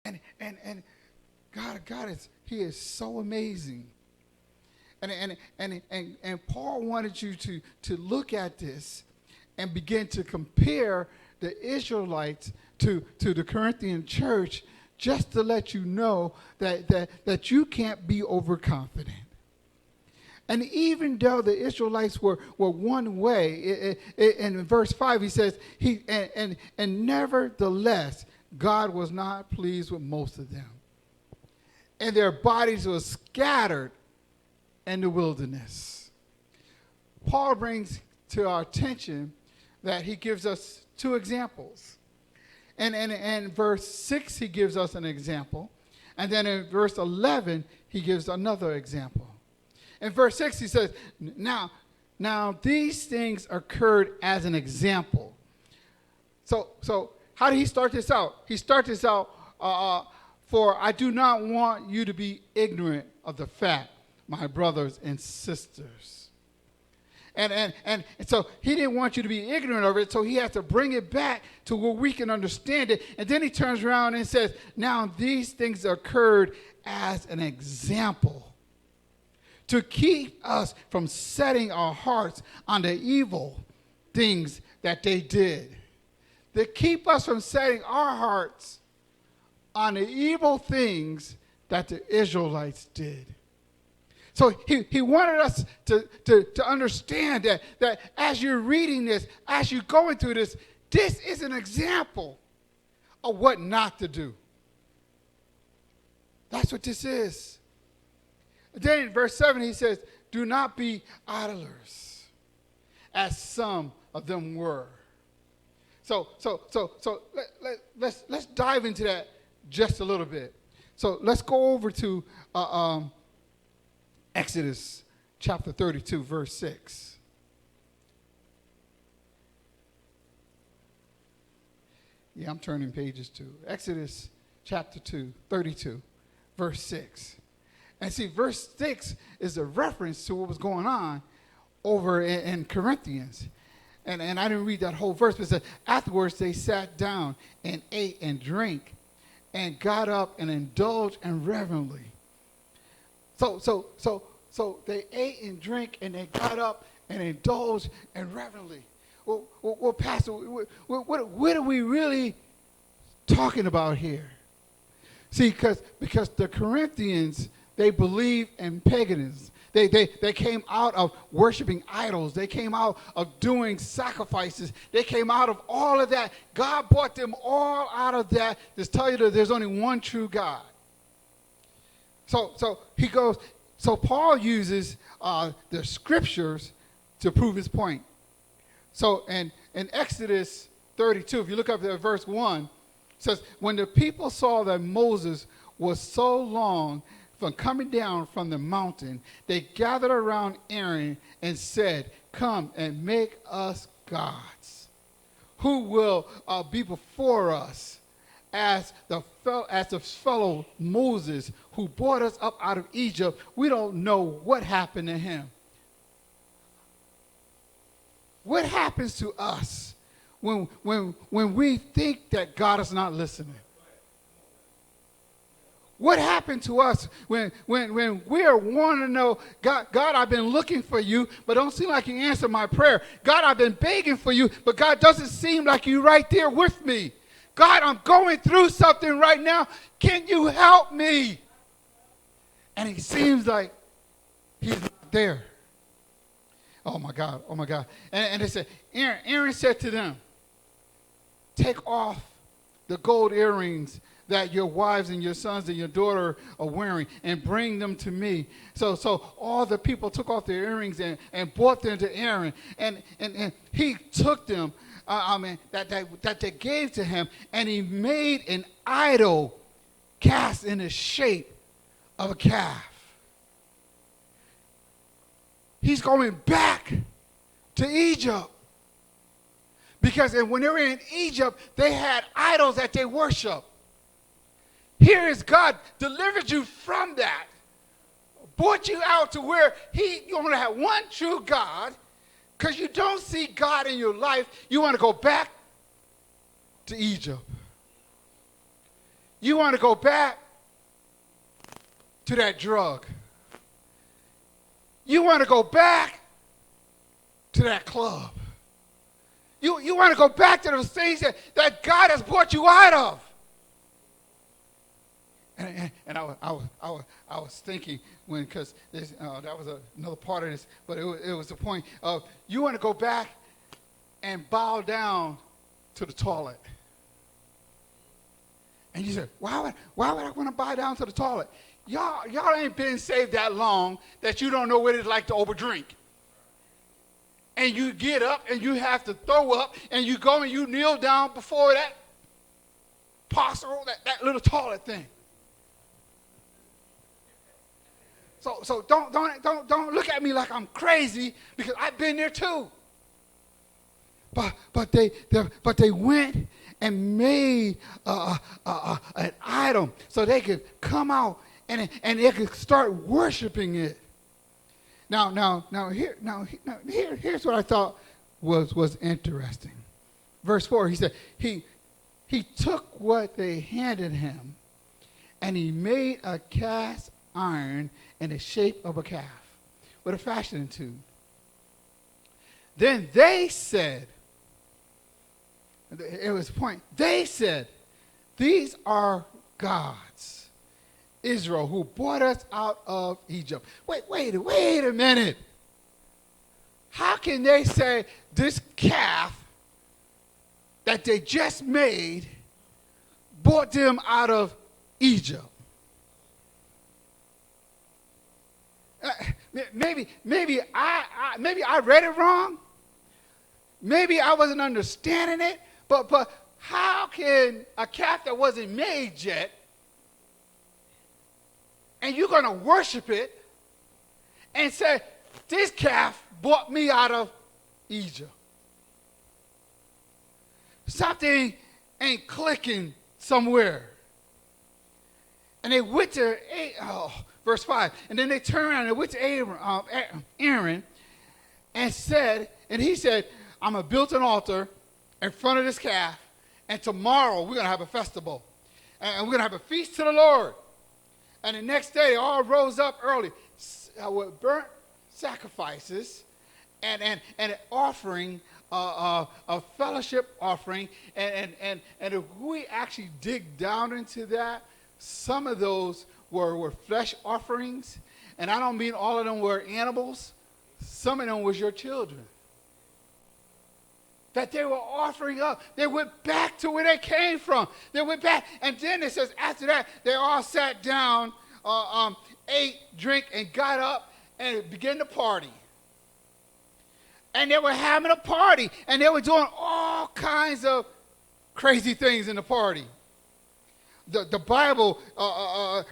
And God He is so amazing. And Paul wanted you to look at this and begin to compare the Israelites to the Corinthian church, just to let you know that you can't be overconfident. And even though the Israelites were one way, in verse 5 he says, and nevertheless, God was not pleased with most of them. And their bodies were scattered in the wilderness. Paul brings to our attention that he gives us two examples. And in verse 6, he gives us an example. And then in verse 11, he gives another example. In verse 6, he says, now these things occurred as an example. So how did he start this out? He starts this out, for I do not want you to be ignorant of the fact, my brothers and sisters. And so he didn't want you to be ignorant of it, so he had to bring it back to where we can understand it. And then he turns around and says, now these things occurred as an example to keep us from setting our hearts on the evil things that they did. To keep us from setting our hearts on the evil things that the Israelites did. So he wanted us to understand that as you're reading this, as you're going through this, this is an example of what not to do. That's what this is. Then in verse 7 he says, do not be idlers, as some of them were. So let's dive into that just a little bit. So let's go over to Exodus chapter 32, verse 6. Yeah, I'm turning pages too. Exodus chapter 32, verse 6. And see, verse 6 is a reference to what was going on over in Corinthians. And I didn't read that whole verse, but it said, afterwards they sat down and ate and drank and got up and indulged in revelry. So they ate and drank and they got up and indulged in revelry. Well, Pastor, what are we really talking about here? See, because the Corinthians, they believe in paganism. They came out of worshiping idols. They came out of doing sacrifices. They came out of all of that. God brought them all out of that to tell you that there's only one true God. So Paul uses the scriptures to prove his point. So in Exodus 32, if you look up at verse 1, it says, when the people saw that Moses was so long from coming down from the mountain, they gathered around Aaron and said, come and make us gods, who will be before us as the fellow Moses who brought us up out of Egypt. We don't know what happened to him. What happens to us when we think that God is not listening? What happened to us when we are wanting to know, God, I've been looking for you, but don't seem like you answer my prayer. God, I've been begging for you, but God doesn't seem like you right there with me. God, I'm going through something right now. Can you help me? And he seems like he's not there. Oh my God. And they said, Aaron said to them, take off the gold earrings that your wives and your sons and your daughter are wearing and bring them to me. So all the people took off their earrings and brought them to Aaron. And he took them, that they gave to him, and he made an idol cast in the shape of a calf. He's going back to Egypt. Because when they were in Egypt, they had idols that they worshiped. Here is God delivered you from that, brought you out to where you want to have one true God, because you don't see God in your life. You want to go back to Egypt. You want to go back to that drug. You want to go back to that club. You want to go back to those things that God has brought you out of. And I was thinking because that was another part of this, but it was the point of you want to go back and bow down to the toilet. And you say, why would I want to bow down to the toilet? Y'all ain't been saved that long that you don't know what it's like to overdrink. And you get up and you have to throw up and you go and you kneel down before that parcel, that little toilet thing. So don't look at me like I'm crazy because I've been there too. But they went and made an idol so they could come out and they could start worshiping it. Here's what I thought was interesting. Verse 4, he said, he took what they handed him and he made a cast iron in the shape of a calf with a fashioning tube. Then they said, it was a point, they said, these are gods, Israel, who brought us out of Egypt. Wait a minute. How can they say this calf that they just made brought them out of Egypt? Maybe I read it wrong. Maybe I wasn't understanding it. But how can a calf that wasn't made yet, and you're going to worship it and say, this calf brought me out of Egypt? Something ain't clicking somewhere. And they went to verse 5. And then they turned around and went to Aaron and said, and he said, I'm going to build an altar in front of this calf, and tomorrow we're going to have a festival. And we're going to have a feast to the Lord. And the next day they all rose up early with burnt sacrifices and an offering, a fellowship offering. And if we actually dig down into that, some of those were flesh offerings, and I don't mean all of them were animals. Some of them was your children that they were offering up. They went back to where they came from. They went back, and then it says after that they all sat down, ate, drank, and got up and began to party. And they were having a party, and they were doing all kinds of crazy things in the party. The Bible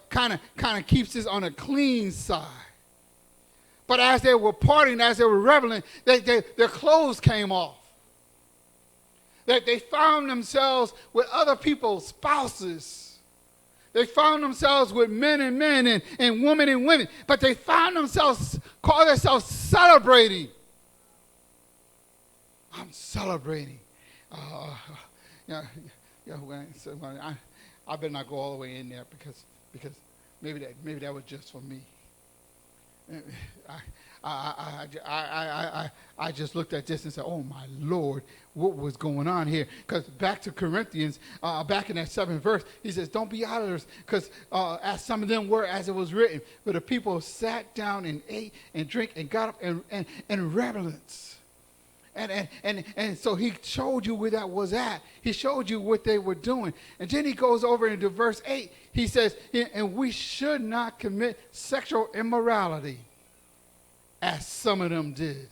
kind of keeps this on a clean side. But as they were partying, as they were reveling, their clothes came off. They found themselves with other people's spouses. They found themselves with men and men and women and women. But they found themselves, call themselves celebrating. I'm celebrating. I better not go all the way in there because maybe that was just for me. I just looked at this and said, oh my Lord, what was going on here? Because back to Corinthians, back in that 7th verse, he says, don't be idolaters, because as some of them were, as it was written, but the people sat down and ate and drank and got up and revelance. And so he showed you where that was at. He showed you what they were doing. And then he goes over into verse 8. He says, and we should not commit sexual immorality as some of them did.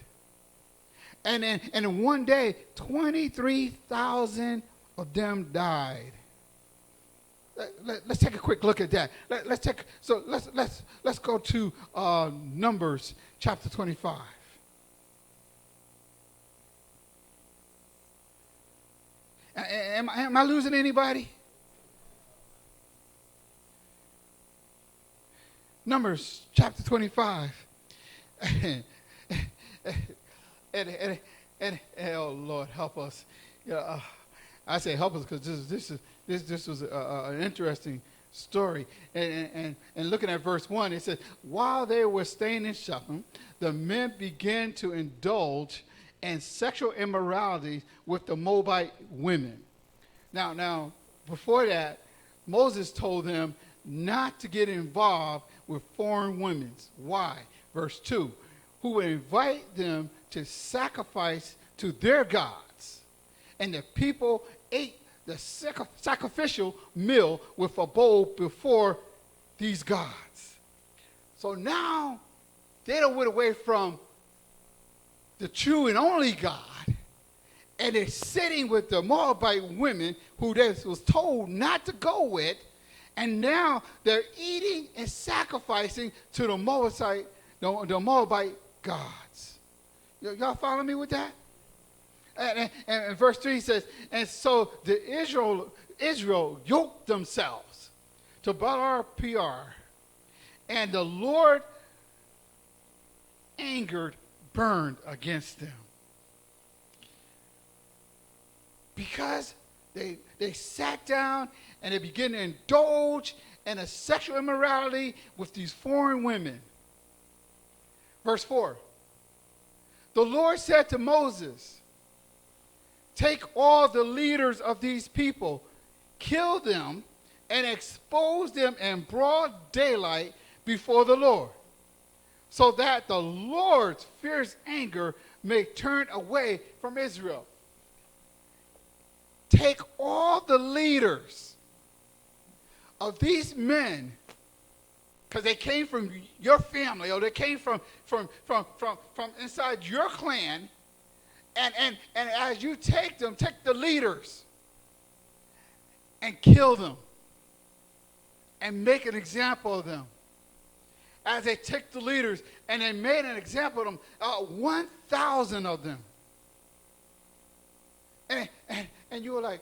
And in one day, 23,000 of them died. Let's take a quick look at that. Let's go to Numbers chapter 25. Am I losing anybody? Numbers chapter 25. And oh Lord, help us. I say help us because this was an interesting story. And looking at verse 1, it says, while they were staying in Shechem, the men began to indulge in sexual immorality with the Moabite women. Now, before that, Moses told them not to get involved with foreign women. Why? Verse 2, who would invite them to sacrifice to their gods. And the people ate the sacrificial meal with a bowl before these gods. So now they don't went away from the true and only God, and they're sitting with the Moabite women who they was told not to go with, and now they're eating and sacrificing to the Moabite gods. Y'all follow me with that? And verse 3 says, and so the Israel yoked themselves to Baal-peor, and the Lord angered, burned against them. Because they sat down and they began to indulge in a sexual immorality with these foreign women. Verse 4, the Lord said to Moses, take all the leaders of these people, kill them, and expose them in broad daylight before the Lord, so that the Lord's fierce anger may turn away from Israel. Take all the leaders of these men, because they came from your family, or they came from inside your clan, and as you take them, take the leaders and kill them and make an example of them. As they took the leaders and they made an example of them, 1,000 of them. And you were like,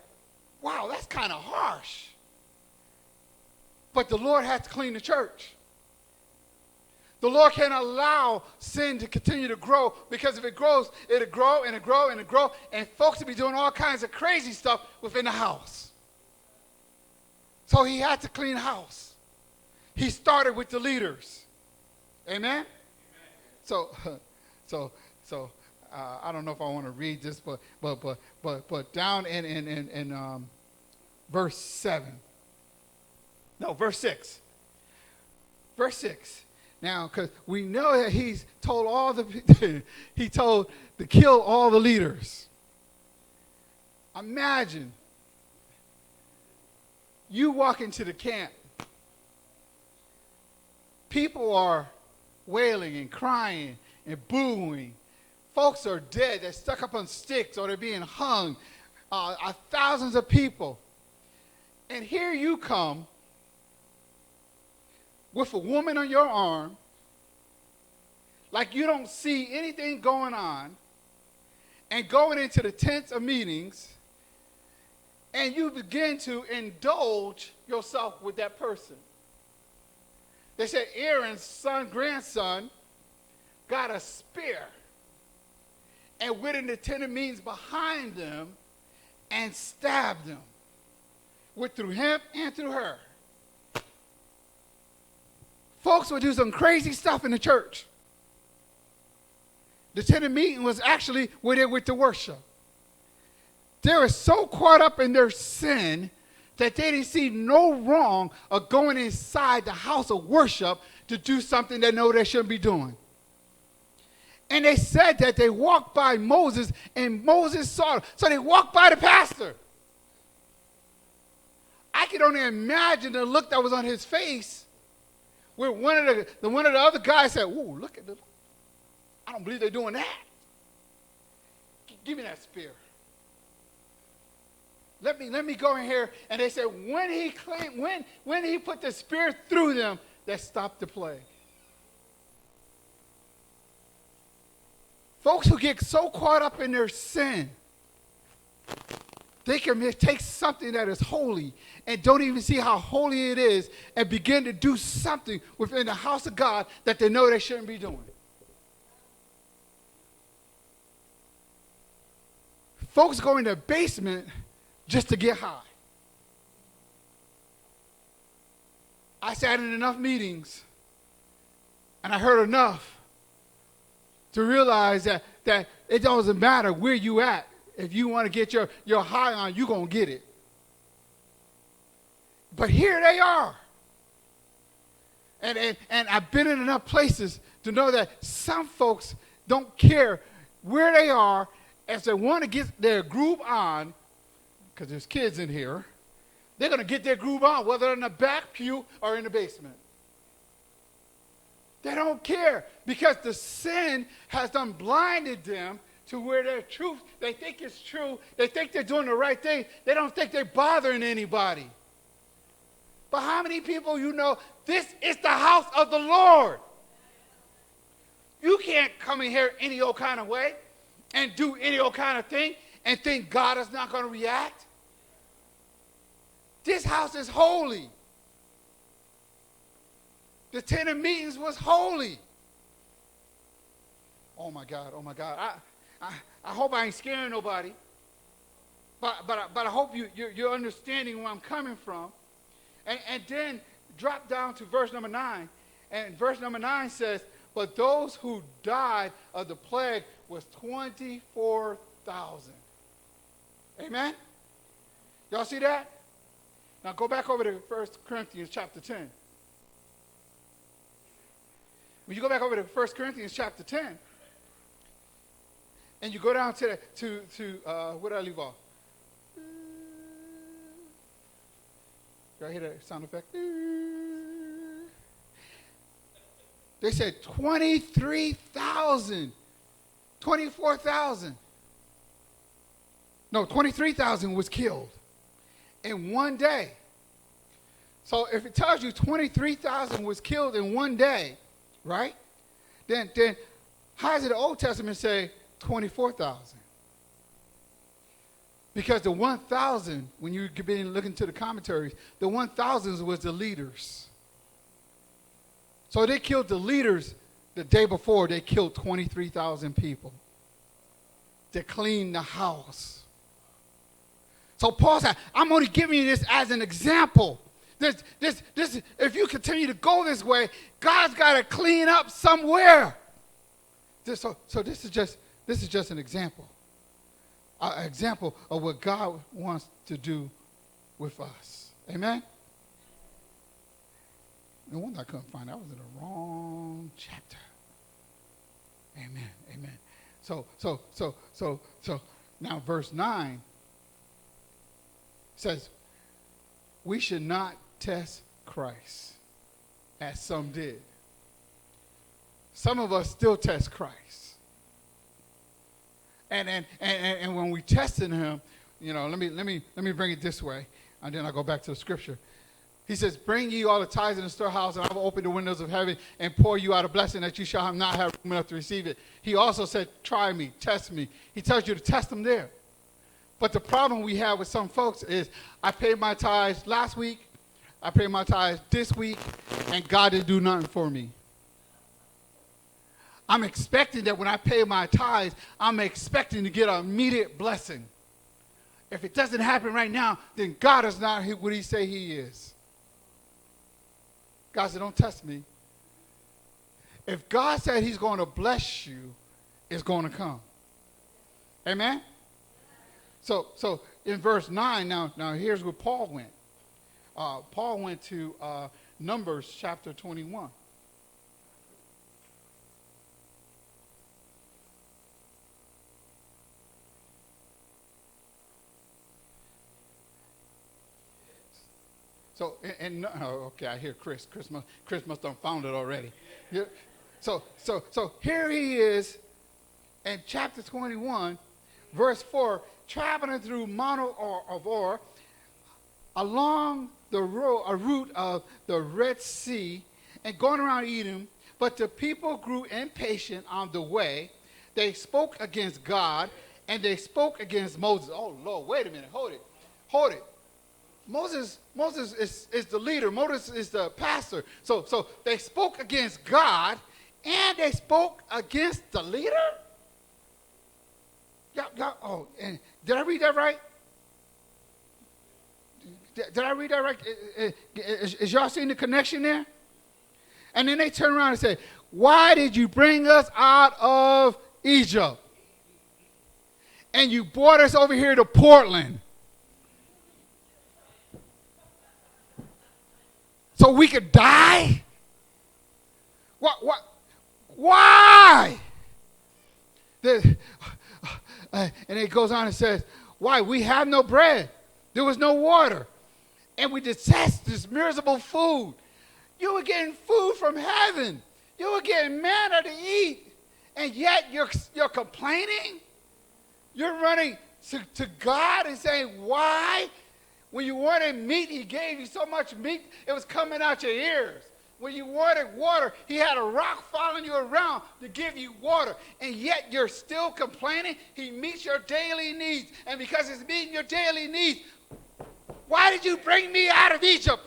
wow, that's kind of harsh. But the Lord has to clean the church. The Lord can't allow sin to continue to grow, because if it grows, it'll grow and it'll grow and it'll grow, and folks will be doing all kinds of crazy stuff within the house. So he had to clean the house. He started with the leaders. Amen? So I don't know if I want to read this, but down in verse 7. No, verse 6. Verse 6. Now, because we know that he's told he told to kill all the leaders. Imagine you walk into the camp. People are wailing and crying and booing. Folks are dead. They're stuck up on sticks or they're being hung. Thousands of people. And here you come with a woman on your arm, like you don't see anything going on, and going into the tents of meetings, and you begin to indulge yourself with that person. They said Aaron's grandson, got a spear and went in the tent of meetings behind them and stabbed them, went through him and through her. Folks would do some crazy stuff in the church. The tent of meeting was actually where they went to worship. They were so caught up in their sin that they didn't see no wrong of going inside the house of worship to do something they know they shouldn't be doing. And they said that they walked by Moses, and Moses saw them. So they walked by the pastor. I could only imagine the look that was on his face, where one of the other guys said, "Ooh, look at them. I don't believe they're doing that. Give me that spear. Let me go in here." And they said when he put the spear through them, that stopped the plague. Folks who get so caught up in their sin, they can take something that is holy and don't even see how holy it is and begin to do something within the house of God that they know they shouldn't be doing. Folks go in the basement just to get high. I sat in enough meetings and I heard enough to realize that it doesn't matter where you at. If you want to get your high on, you're going to get it. But here they are. And I've been in enough places to know that some folks don't care where they are as they want to get their groove on, because there's kids in here. They're going to get their groove on, whether in the back pew or in the basement. They don't care because the sin has done blinded them to where their truth, they think it's true. They think they're doing the right thing. They don't think they're bothering anybody. But how many people you know, this is the house of the Lord. You can't come in here any old kind of way and do any old kind of thing and think God is not going to react. This house is holy. The tent of meetings was holy. Oh my God, oh my God. I hope I ain't scaring nobody. But I hope you're understanding where I'm coming from. And then drop down to verse number 9. And verse number 9 says, but those who died of the plague was 24,000. Amen? Y'all see that? Now go back over to 1 Corinthians chapter 10. When you go back over to 1 Corinthians chapter 10, and you go down to where did I leave off? Did I hear that sound effect? They said 23,000. 24,000. No, 23,000 was killed in one day. So if it tells you 23,000 was killed in one day, right? Then how does the Old Testament say 24,000? Because the 1,000, when you begin looking to the commentaries, the 1,000 was the leaders. So they killed the leaders the day before. They killed 23,000 people to clean the house. So Paul said, I'm only giving you this as an example. This, if you continue to go this way, God's got to clean up somewhere. So this is just an example. An example of what God wants to do with us. Amen? No wonder I couldn't find it. I was in the wrong chapter. Amen. Amen. So now verse 9 says, we should not test Christ as some did. Some of us still test Christ. And when we tested him, you know, let me bring it this way, and then I'll go back to the scripture. He says, bring ye all the tithes in the storehouse, and I will open the windows of heaven and pour you out a blessing that you shall not have room enough to receive it. He also said, try me, test me. He tells you to test them there. But the problem we have with some folks is, I paid my tithes last week, I paid my tithes this week, and God didn't do nothing for me. I'm expecting that when I pay my tithes, I'm expecting to get an immediate blessing. If it doesn't happen right now, then God is not what he say he is. God said, don't test me. If God said he's going to bless you, it's going to come. Amen? So in verse 9, now here's where Paul went. Paul went to Numbers chapter 21. So, okay, I hear Chris. Chris must have found it already. Yeah. So here he is in chapter 21, verse 4, traveling through Mount of Or, along the route of the Red Sea, and going around Edom. But the people grew impatient on the way. They spoke against God, and they spoke against Moses. Oh, Lord, wait a minute. Hold it. Moses is the leader. Moses is the pastor. So they spoke against God, and they spoke against the leader? And did I read that right? Did I read that right? Is y'all seeing the connection there? And then they turn around and say, why did you bring us out of Egypt? And you brought us over here to Portland so we could die? What? Why? And it goes on and says, why? We have no bread. There was no water. And we detest this miserable food. You were getting food from heaven. You were getting manna to eat. And yet you're complaining? You're running to God and saying, why? When you wanted meat, he gave you so much meat, it was coming out your ears. When you wanted water, he had a rock following you around to give you water. And yet you're still complaining. He meets your daily needs. And because he's meeting your daily needs, why did you bring me out of Egypt?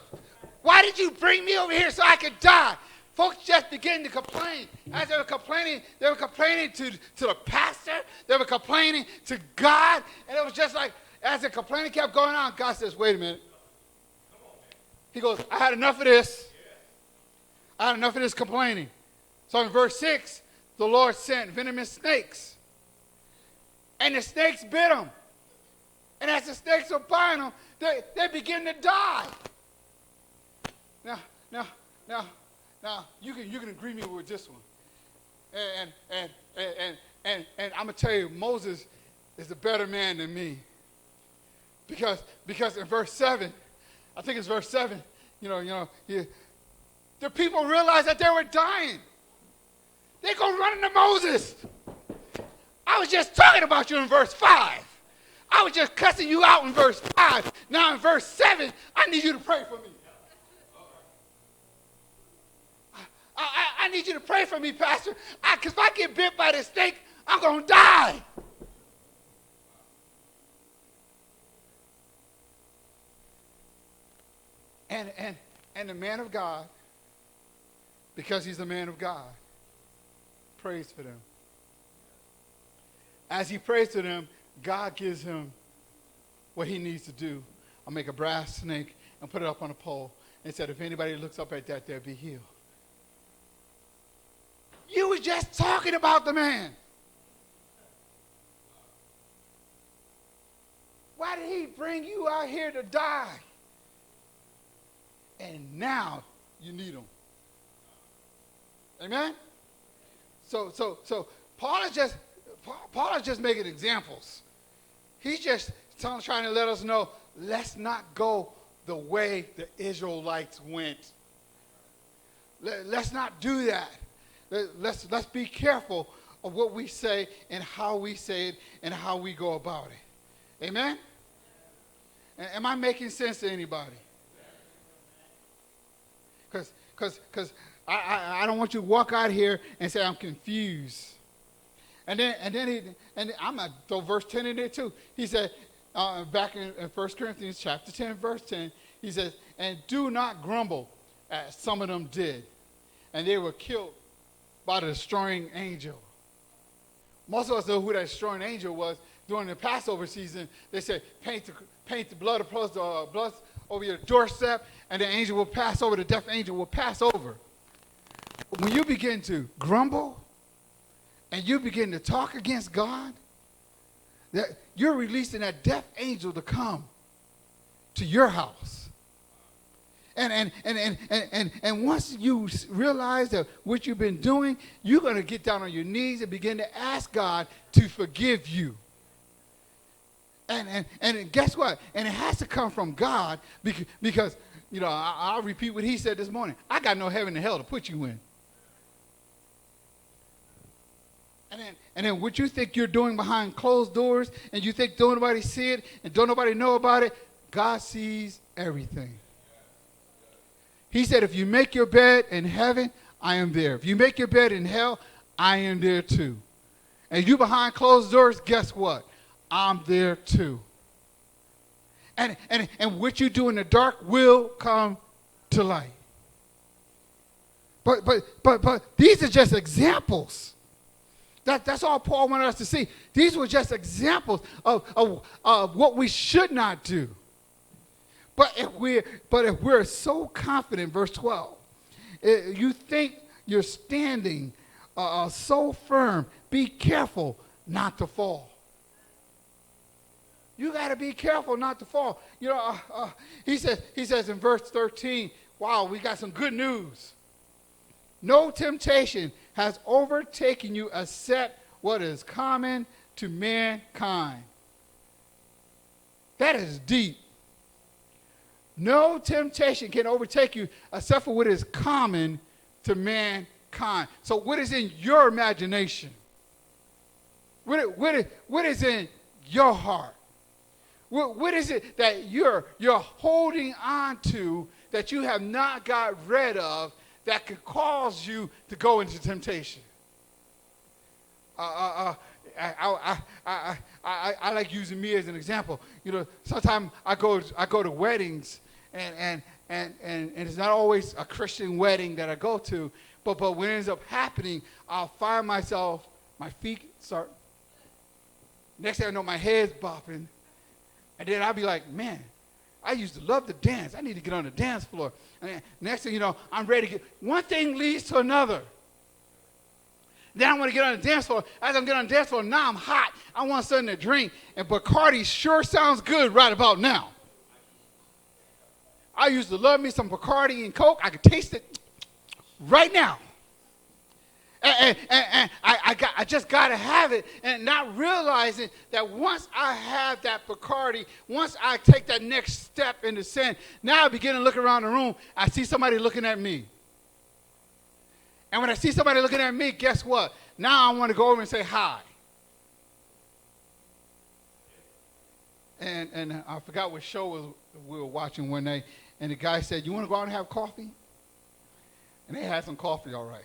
Why did you bring me over here so I could die? Folks just began to complain. As they were complaining to the pastor. They were complaining to God. And it was just like, as the complaining kept going on, God says, wait a minute. He goes, I had enough of this. I had enough of this complaining. So in verse 6, the Lord sent venomous snakes. And the snakes bit them. And as the snakes were biting them, they begin to die. Now, you can agree me with this one. And I'm going to tell you, Moses is a better man than me. Because in verse 7, I think it's verse 7, the people realized that they were dying. They go running to Moses. I was just talking about you in verse 5. I was just cussing you out in verse 5. Now in verse 7, I need you to pray for me. I need you to pray for me, Pastor. Because if I get bit by this snake, I'm going to die. And the man of God, because he's the man of God, prays for them. As he prays to them, God gives him what he needs to do. I'll make a brass snake and put it up on a pole and said, if anybody looks up at that, they'll be healed. You were just talking about the man. Why did he bring you out here to die? And now you need him. Amen? So Paul is just making examples. He's just trying to let us know, let's not go the way the Israelites went. Let's not do that. Let's be careful of what we say and how we say it and how we go about it. Amen? Am I making sense to anybody? Because I don't want you to walk out here and say I'm confused. And then I'm going to throw verse 10 in there too. He said, back in 1 Corinthians chapter 10, verse 10, he says, and do not grumble as some of them did. And they were killed by the destroying angel. Most of us know who that destroying angel was. During the Passover season, they said, paint the blood over your doorstep, and the angel will pass over, the death angel will pass over. When you begin to grumble and you begin to talk against God, that you're releasing that death angel to come to your house. And once you realize that what you've been doing, you're going to get down on your knees and begin to ask God to forgive you. And guess what? And it has to come from God because I'll repeat what he said this morning. I got no heaven and hell to put you in. And then what you think you're doing behind closed doors and you think don't nobody see it and don't nobody know about it, God sees everything. He said, if you make your bed in heaven, I am there. If you make your bed in hell, I am there too. And you behind closed doors, guess what? I'm there too. And what you do in the dark will come to light. But these are just examples. That's all Paul wanted us to see. These were just examples of what we should not do. But if we're so confident, verse 12, you think you're standing so firm, be careful not to fall. You got to be careful not to fall. He says in verse 13, wow, we got some good news. No temptation has overtaken you except what is common to mankind. That is deep. No temptation can overtake you except for what is common to mankind. So what is in your imagination? What is in your heart? What is it that you're holding on to that you have not got rid of that could cause you to go into temptation? I like using me as an example. Sometimes I go to weddings, and it's not always a Christian wedding that I go to, but what ends up happening, I'll find myself, my feet start, next thing I know, my head's bopping, and then I'll be like, man, I used to love to dance. I need to get on the dance floor. And next thing you know, I'm ready to get, one thing leads to another. Then I want to get on the dance floor. As I'm getting on the dance floor, now I'm hot. I want something to drink. And Bacardi sure sounds good right about now. I used to love me some Bacardi and Coke. I could taste it right now. And I just got to have it, and not realizing that once I have that Bacardi, once I take that next step in the sin, now I begin to look around the room. I see somebody looking at me. And when I see somebody looking at me, guess what? Now I want to go over and say hi. And I forgot what show we were watching one night, and the guy said, you want to go out and have coffee? And they had some coffee, all right.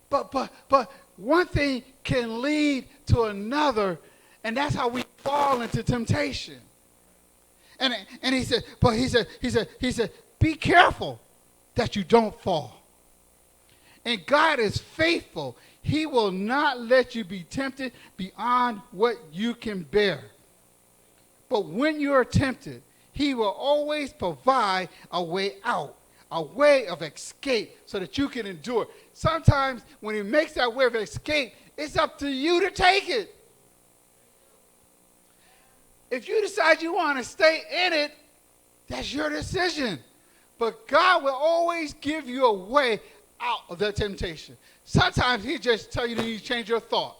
But one thing can lead to another, and that's how we fall into temptation. And he said, be careful that you don't fall. And God is faithful. He will not let you be tempted beyond what you can bear. But when you are tempted, he will always provide a way out, a way of escape so that you can endure. Sometimes when he makes that way of escape, it's up to you to take it. If you decide you want to stay in it, that's your decision. But God will always give you a way out of that temptation. Sometimes he just tell you to need to change your thought.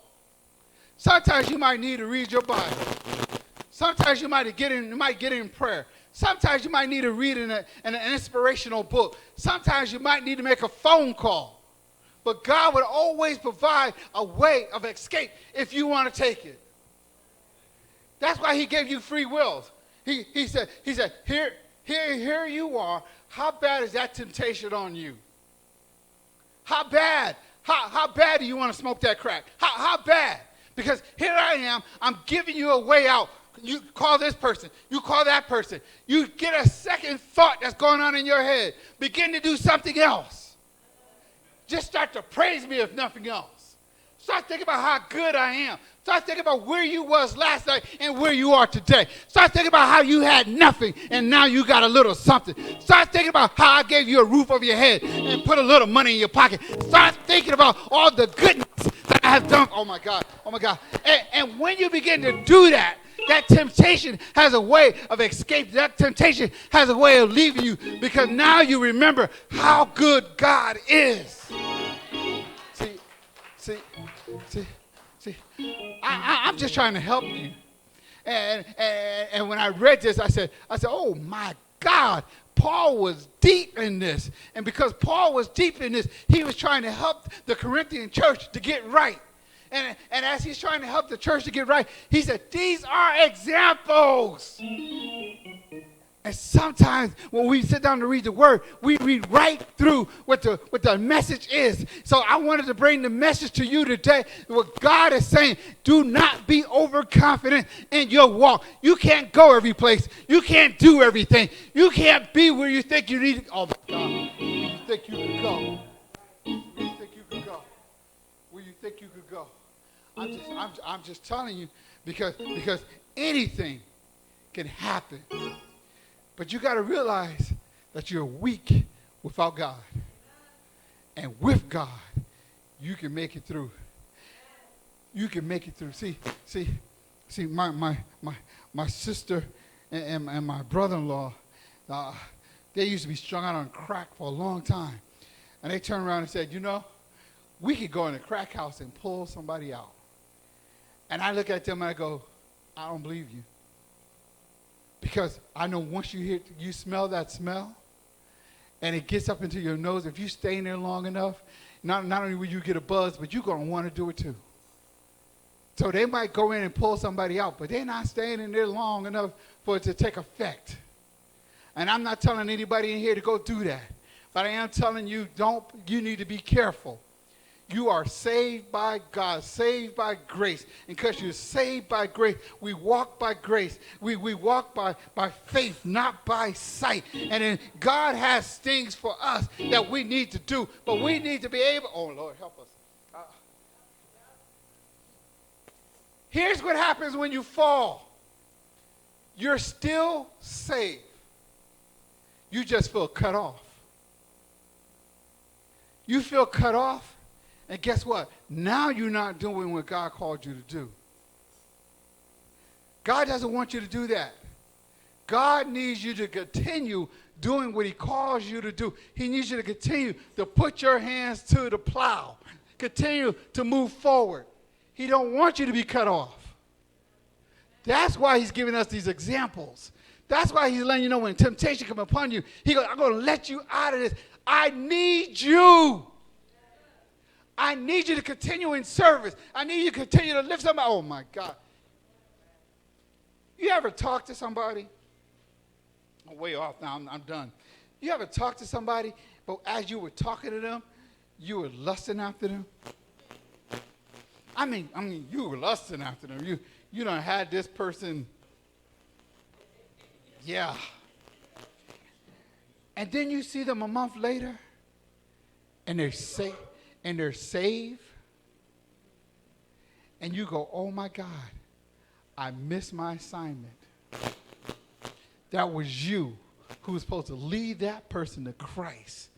Sometimes you might need to read your Bible. Sometimes you might get in prayer. Sometimes you might need to read an inspirational book. Sometimes you might need to make a phone call. But God would always provide a way of escape if you want to take it. That's why he gave you free wills. He said, here you are. How bad is that temptation on you? How bad? How bad do you want to smoke that crack? How bad? Because here I am. I'm giving you a way out. You call this person. You call that person. You get a second thought that's going on in your head. Begin to do something else. Just start to praise me if nothing else. Start thinking about how good I am. Start thinking about where you was last night and where you are today. Start thinking about how you had nothing and now you got a little something. Start thinking about how I gave you a roof over your head and put a little money in your pocket. Start thinking about all the goodness that I have done. Oh my God. Oh my God. And when you begin to do that, that temptation has a way of escape. That temptation has a way of leaving you because now you remember how good God is. See, I'm just trying to help you. And when I read this, I said, oh my God, Paul was deep in this. And because Paul was deep in this, he was trying to help the Corinthian church to get right. And as he's trying to help the church to get right, he said, these are examples. And sometimes when we sit down to read the word, we read right through what the message is. So I wanted to bring the message to you today. What God is saying, do not be overconfident in your walk. You can't go every place. You can't do everything. You can't be where you think you need to. Oh my God. Where you think you could go. Where you think you could go. Where you think you could go. I'm just telling you because anything can happen. But you got to realize that you're weak without God. And with God, you can make it through. You can make it through. See, my sister and my brother-in-law, they used to be strung out on crack for a long time. And they turned around and said, you know, we could go in a crack house and pull somebody out. And I look at them and I go, I don't believe you. Because I know once you smell that smell, and it gets up into your nose, if you stay in there long enough, not only will you get a buzz, but you're going to want to do it too. So they might go in and pull somebody out, but they're not staying in there long enough for it to take effect. And I'm not telling anybody in here to go do that. But I am telling you, you need to be careful. You are saved by God, saved by grace. And because you're saved by grace, we walk by grace. We walk by faith, not by sight. And then God has things for us that we need to do. But we need to be able, oh, Lord, help us. Here's what happens when you fall. You're still saved. You just feel cut off. You feel cut off, and guess what? Now you're not doing what God called you to do. God doesn't want you to do that. God needs you to continue doing what he calls you to do. He needs you to continue to put your hands to the plow. Continue to move forward. He don't want you to be cut off. That's why he's giving us these examples. That's why he's letting you know when temptation comes upon you, he goes, I'm going to let you out of this. I need you. I need you to continue in service. I need you to continue to lift somebody. Oh, my God. You ever talk to somebody? I'm way off now. I'm done. You ever talk to somebody, but as you were talking to them, you were lusting after them? I mean, you were lusting after them. You done had this person. Yeah. And then you see them a month later, and they're safe, and you go, oh my God, I missed my assignment. That was you who was supposed to lead that person to Christ.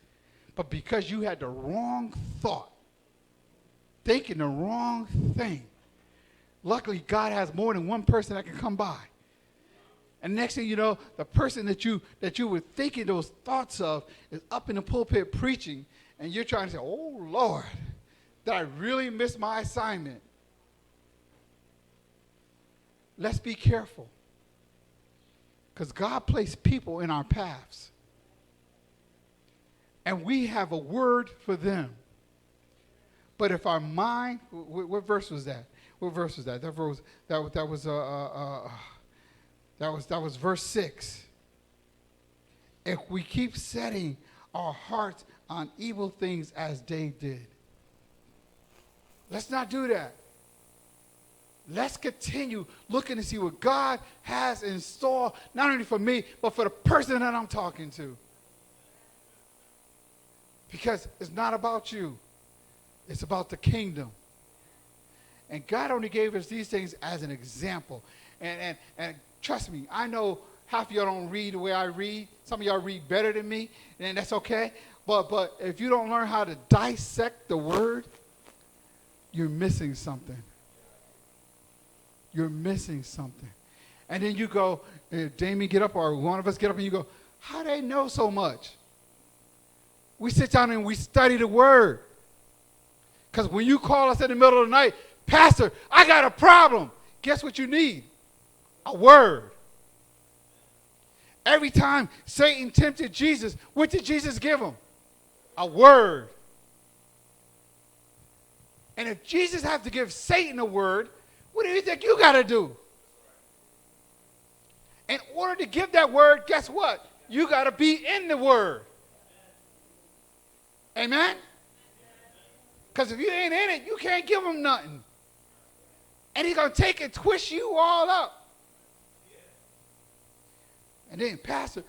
But because you had the wrong thought, thinking the wrong thing, luckily God has more than one person that can come by. And next thing you know, the person that you were thinking those thoughts of is up in the pulpit preaching, and you're trying to say, oh, Lord, did I really miss my assignment? Let's be careful. Because God placed people in our paths. And we have a word for them. But if our mind, what verse was that? What verse was that? That was verse 6. If we keep setting our hearts on evil things as they did. Let's not do that. Let's continue looking to see what God has in store, not only for me, but for the person that I'm talking to. Because it's not about you. It's about the kingdom. And God only gave us these things as an example. And trust me, I know half of y'all don't read the way I read. Some of y'all read better than me, and that's okay. But if you don't learn how to dissect the word, you're missing something. You're missing something. And then you go, Damien, get up, or one of us get up, and you go, how do they know so much? We sit down and we study the word. Because when you call us in the middle of the night, Pastor, I got a problem. Guess what you need? A word. Every time Satan tempted Jesus, what did Jesus give him? A word. And if Jesus has to give Satan a word, what do you think you got to do? In order to give that word, guess what? You got to be in the word. Amen? Because if you ain't in it, you can't give him nothing. And he's going to take and twist you all up. And then, pastor.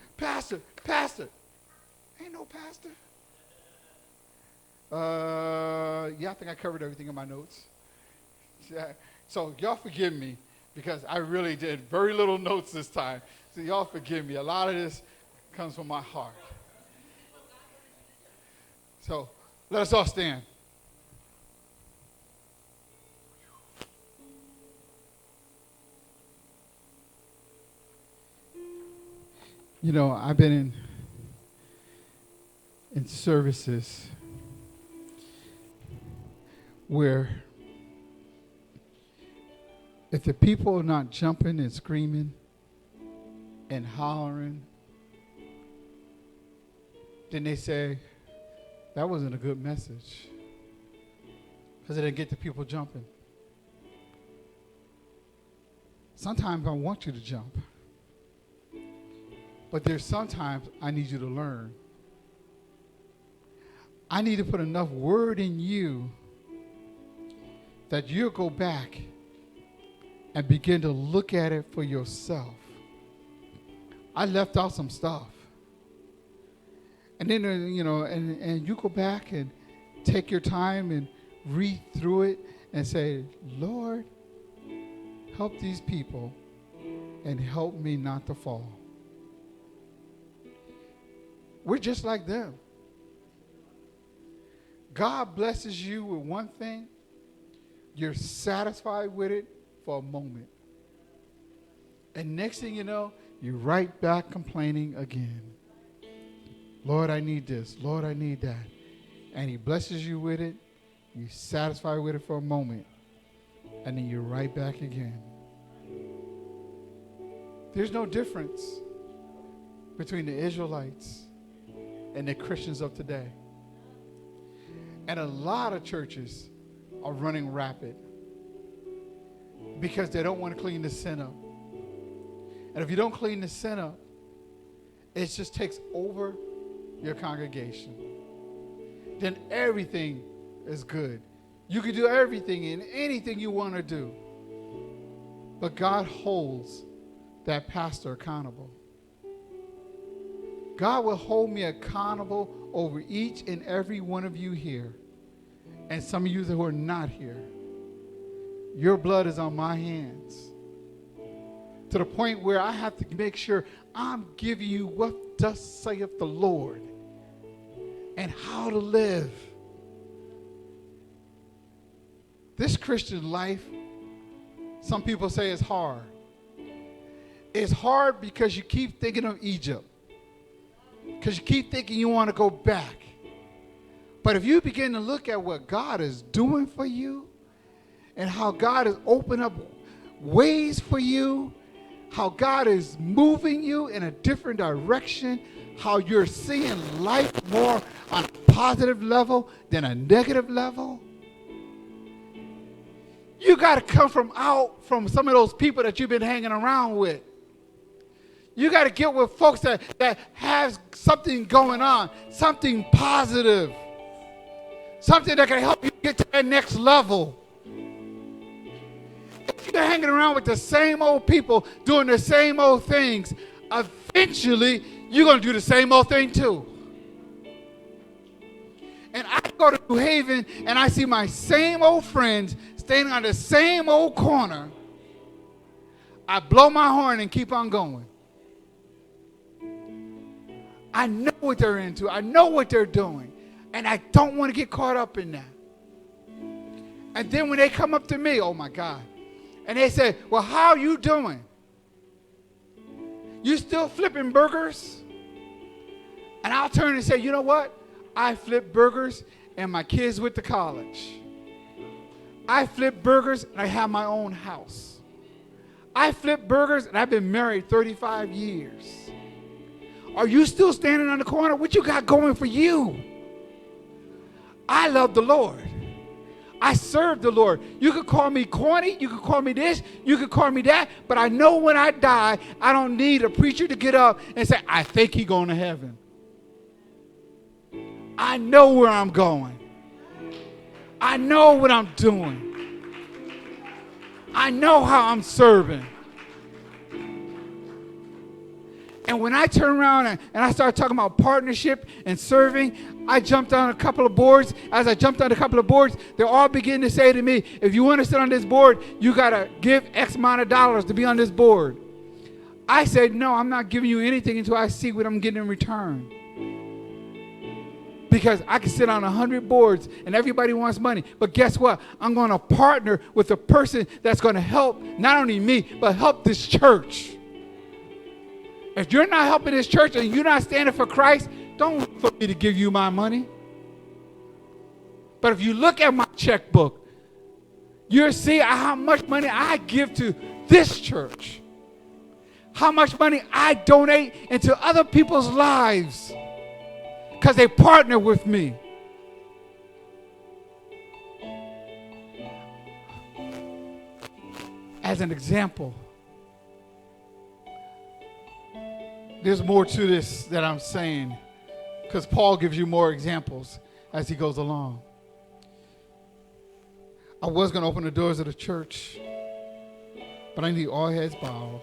Ain't no pastor. Yeah, I think I covered everything in my notes. Yeah. So y'all forgive me because I really did very little notes this time. So y'all forgive me. A lot of this comes from my heart. So let us all stand. You know, I've been in services where if the people are not jumping and screaming and hollering, then they say, that wasn't a good message, because it didn't get the people jumping. Sometimes I want you to jump, but there's sometimes I need you to learn. I need to put enough word in you that you'll go back and begin to look at it for yourself. I left out some stuff. And then, and you go back and take your time and read through it and say, Lord, help these people and help me not to fall. We're just like them. God blesses you with one thing. You're satisfied with it for a moment. And next thing you know, you're right back complaining again. Lord, I need this. Lord, I need that. And he blesses you with it. You're satisfied with it for a moment. And then you're right back again. There's no difference between the Israelites and the Christians of today. And a lot of churches are running rapid because they don't want to clean the sin up. And if you don't clean the sin up, it just takes over your congregation. Then everything is good. You can do everything and anything you want to do. But God holds that pastor accountable. God will hold me accountable over each and every one of you here. And some of you who are not here. Your blood is on my hands. To the point where I have to make sure I'm giving you what thus saith the Lord and how to live. This Christian life, some people say it's hard. It's hard because you keep thinking of Egypt. Because you keep thinking you want to go back. But if you begin to look at what God is doing for you and how God has opened up ways for you, how God is moving you in a different direction, how you're seeing life more on a positive level than a negative level, you got to come from some of those people that you've been hanging around with. You got to get with folks that have something going on, something positive, something that can help you get to that next level. If you're hanging around with the same old people doing the same old things, eventually you're going to do the same old thing too. And I go to New Haven and I see my same old friends standing on the same old corner. I blow my horn and keep on going. I know what they're into. I know what they're doing. And I don't want to get caught up in that. And then when they come up to me, oh my God, and they say, well, how are you doing? You still flipping burgers? And I'll turn and say, you know what? I flip burgers and my kids went to college. I flip burgers and I have my own house. I flip burgers and I've been married 35 years. Are you still standing on the corner? What you got going for you? I love the Lord. I serve the Lord. You could call me corny. You could call me this. You could call me that. But I know when I die, I don't need a preacher to get up and say, I think he's going to heaven. I know where I'm going. I know what I'm doing. I know how I'm serving. And when I turn around and I start talking about partnership and serving, I jumped on a couple of boards. As I jumped on a couple of boards, they all begin to say to me, if you want to sit on this board, you got to give X amount of dollars to be on this board. I said, no, I'm not giving you anything until I see what I'm getting in return. Because I can sit on 100 boards and everybody wants money. But guess what? I'm going to partner with a person that's going to help not only me, but help this church. If you're not helping this church and you're not standing for Christ, don't look for me to give you my money. But if you look at my checkbook, you'll see how much money I give to this church. How much money I donate into other people's lives. Because they partner with me. As an example, there's more to this that I'm saying, because Paul gives you more examples as he goes along. I was going to open the doors of the church, but I need all heads bowed,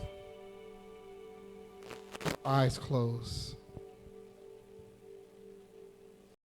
eyes closed.